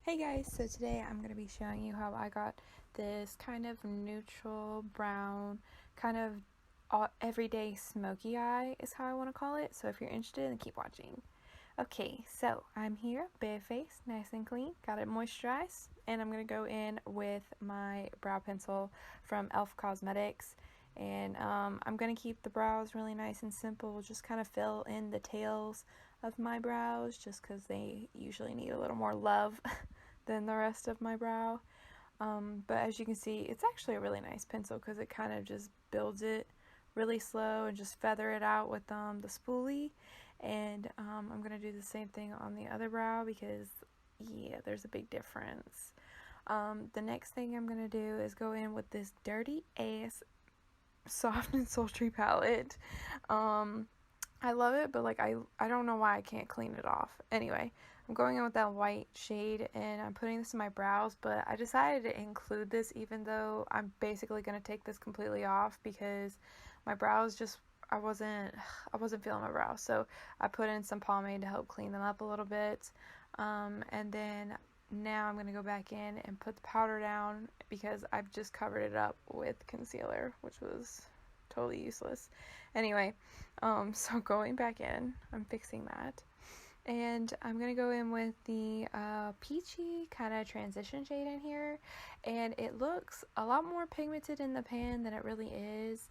Hey guys, so today I'm going to be showing you how I got this kind of neutral brown, kind of everyday smoky eye is how I want to call it. So if you're interested, then keep watching. Okay, so I'm here, barefaced, nice and clean, got it moisturized, and I'm going to go in with my brow pencil from e.l.f. Cosmetics. And I'm going to keep the brows really nice and simple, just kind of fill in the tails of my brows just because they usually need a little more love than the rest of my brow. But as you can see, it's actually a really nice pencil because it kind of just builds it really slow and just feather it out with the spoolie. And I'm going to do the same thing on the other brow because, yeah, there's a big difference. The next thing I'm going to do is go in with this dirty ass soft and sultry palette. I love it, but like I don't know why I can't clean it off. Anyway, I'm going in with that white shade and I'm putting this in my brows, but I decided to include this even though I'm basically going to take this completely off because my brows just I wasn't feeling my brows. So I put in some pomade to help clean them up a little bit. And then now I'm going to go back in and put the powder down because I've just covered it up with concealer, which was totally useless. Anyway, so going back in, I'm fixing that. And I'm going to go in with the peachy kind of transition shade in here. And it looks a lot more pigmented in the pan than it really is.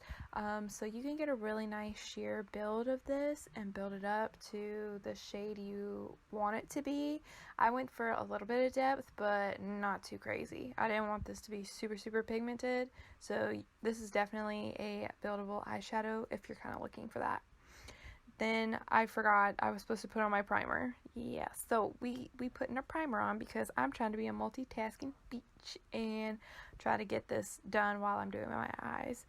So you can get a really nice sheer build of this and build it up to the shade you want it to be. I went for a little bit of depth, but not too crazy. I didn't want this to be super, super pigmented. So this is definitely a buildable eyeshadow if you're kind of looking for that. Then I forgot I was supposed to put on my primer. Yeah, so we putting a primer on because I'm trying to be a multitasking bitch and try to get this done while I'm doing my eyes.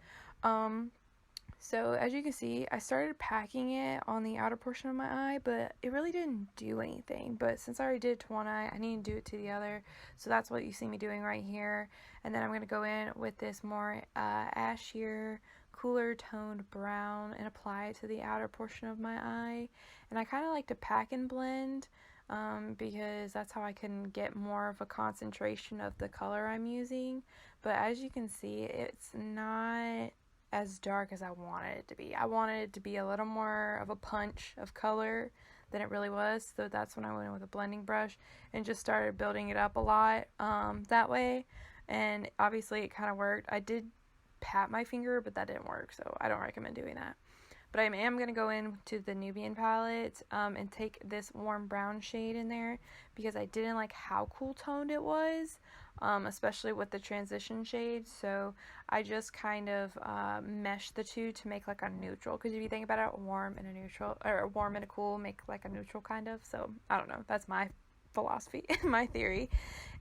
So as you can see, I started packing it on the outer portion of my eye, but it really didn't do anything. But since I already did it to one eye, I need to do it to the other. So that's what you see me doing right here. And then I'm going to go in with this more ashier, cooler toned brown and apply it to the outer portion of my eye. And I kind of like to pack and blend because that's how I can get more of a concentration of the color I'm using. But as you can see, it's not as dark as I wanted it to be. I wanted it to be a little more of a punch of color than it really was, so that's when I went in with a blending brush and just started building it up a lot that way, and obviously it kind of worked. I did pat my finger, but that didn't work, so I don't recommend doing that. But I am going to go into the Nubian palette and take this warm brown shade in there because I didn't like how cool toned it was, especially with the transition shade. So I just kind of meshed the two to make like a neutral. Because if you think about it, warm and a neutral, or warm and a cool make like a neutral kind of. So I don't know. That's my philosophy, my theory.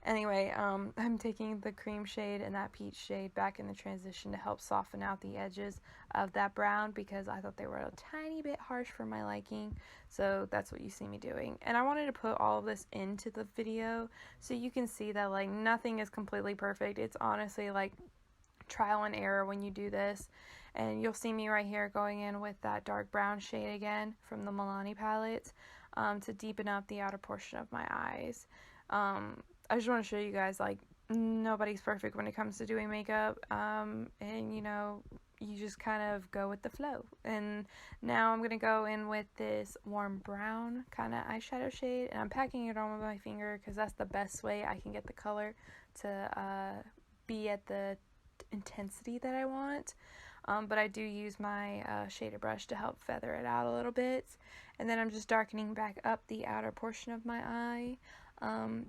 Anyway, I'm taking the cream shade and that peach shade back in the transition to help soften out the edges of that brown because I thought they were a tiny bit harsh for my liking. So that's what you see me doing. And I wanted to put all of this into the video so you can see that like nothing is completely perfect. It's honestly like trial and error when you do this. And you'll see me right here going in with that dark brown shade again from the Milani palette to deepen up the outer portion of my eyes. I just want to show you guys like nobody's perfect when it comes to doing makeup, and you know, you just kind of go with the flow. And now I'm going to go in with this warm brown kind of eyeshadow shade, and I'm packing it on with my finger because that's the best way I can get the color to be at the intensity that I want. But I do use my shader brush to help feather it out a little bit. And then I'm just darkening back up the outer portion of my eye,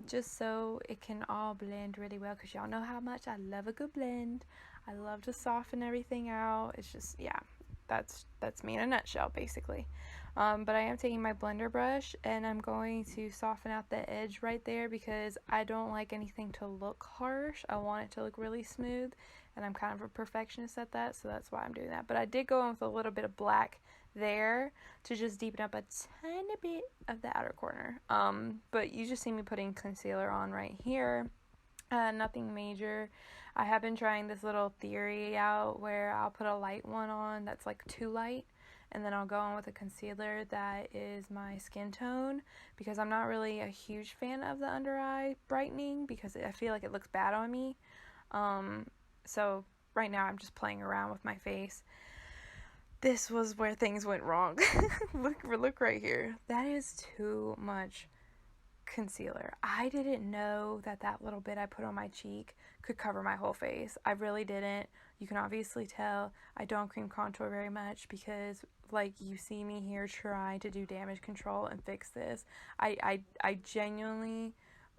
just so it can all blend really well, because y'all know how much I love a good blend. I love to soften everything out. It's just, yeah, that's me in a nutshell, basically. But I am taking my blender brush and I'm going to soften out the edge right there because I don't like anything to look harsh. I want it to look really smooth, and I'm kind of a perfectionist at that, so that's why I'm doing that. But I did go in with a little bit of black there to just deepen up a tiny bit of the outer corner. But you just see me putting concealer on right here. Nothing major. I have been trying this little theory out where I'll put a light one on that's like too light, and then I'll go on with a concealer that is my skin tone, because I'm not really a huge fan of the under eye brightening because I feel like it looks bad on me. So right now I'm just playing around with my face. This was where things went wrong. Look right here. That is too much concealer. I didn't know that that little bit I put on my cheek could cover my whole face. I really didn't. You can obviously tell I don't cream contour very much because, like, you see me here trying to do damage control and fix this. I genuinely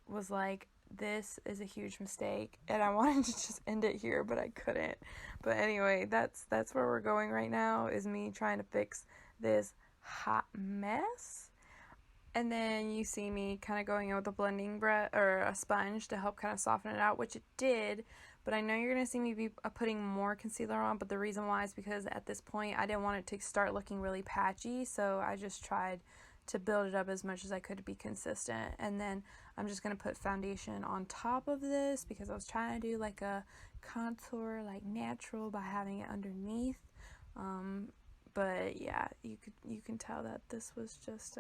was like, this is a huge mistake, and I wanted to just end it here, but I couldn't. But anyway, that's where we're going right now, is me trying to fix this hot mess. And then you see me kind of going in with a blending brush or a sponge to help kind of soften it out, which it did. But I know you're going to see me be putting more concealer on, but the reason why is because at this point I didn't want it to start looking really patchy, so I just tried to build it up as much as I could to be consistent. And then I'm just going to put foundation on top of this because I was trying to do like a contour, like natural, by having it underneath. But yeah, you can tell that this was just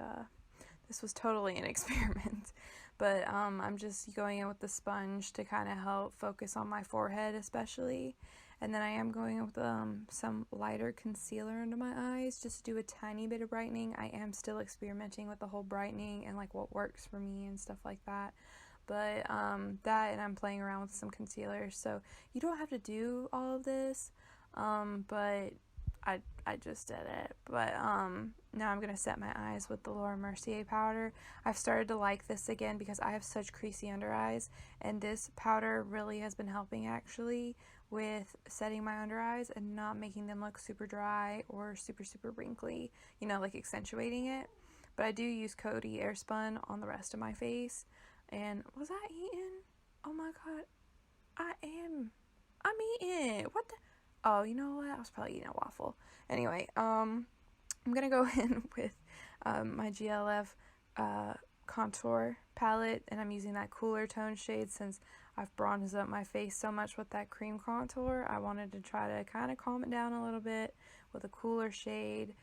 this was totally an experiment. But I'm just going in with the sponge to kind of help focus on my forehead especially. And then I am going in with some lighter concealer under my eyes just to do a tiny bit of brightening. I am still experimenting with the whole brightening and like what works for me and stuff like that. But that, and I'm playing around with some concealer. So you don't have to do all of this, but I just did it. But now I'm going to set my eyes with the Laura Mercier powder. I've started to like this again because I have such creasy under eyes, and this powder really has been helping actually with setting my under eyes and not making them look super dry or super wrinkly, you know, like accentuating it. But I do use Coty Airspun on the rest of my face. And was I eating? Oh my god, I'm eating. What the? Oh, you know what? I was probably eating a waffle. Anyway, I'm gonna go in with my GLF contour palette, and I'm using that cooler tone shade since I've bronzed up my face so much with that cream contour. I wanted to try to kind of calm it down a little bit with a cooler shade.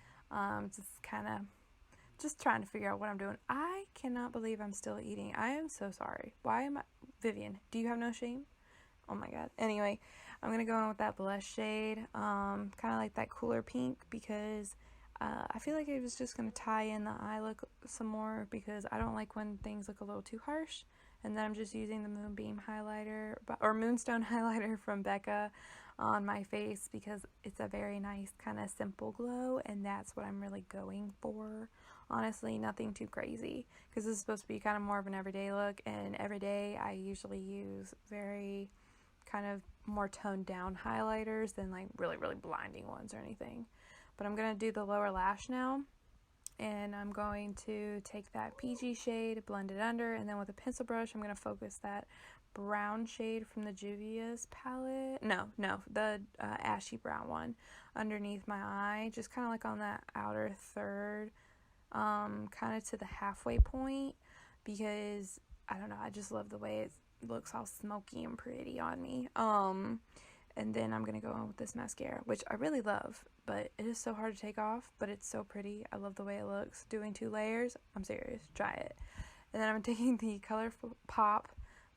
Just trying to figure out what I'm doing. I cannot believe I'm still eating. I am so sorry. Why am I? Vivian, do you have no shame? Oh my god. Anyway, I'm going to go in with that blush shade, kind of like that cooler pink, because I feel like it was just going to tie in the eye look some more, because I don't like when things look a little too harsh. And then I'm just using the Moonbeam highlighter, or Moonstone highlighter from Becca on my face, because it's a very nice kind of simple glow, and that's what I'm really going for. Honestly, nothing too crazy, because this is supposed to be kind of more of an everyday look, and every day I usually use very kind of more toned down highlighters than like really blinding ones or anything. But I'm going to do the lower lash now, and I'm going to take that peachy shade, blend it under, and then with a pencil brush I'm going to focus that brown shade from the Juvia's palette, the ashy brown one, underneath my eye, just kind of like on that outer third, kind of to the halfway point, because I don't know, I just love the way it looks all smoky and pretty on me. And then I'm gonna go on with this mascara, which I really love, but it is so hard to take off, but it's so pretty. I love the way it looks. Doing 2 layers, I'm serious, try it. And then I'm taking the ColourPop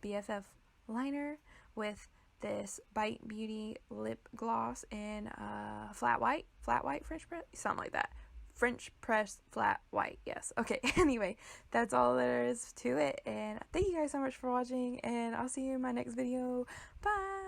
BFF liner with this Bite Beauty lip gloss in flat white French press, something like that. French press flat white, yes. Okay, anyway, that's all there is to it, and thank you guys so much for watching, and I'll see you in my next video. Bye!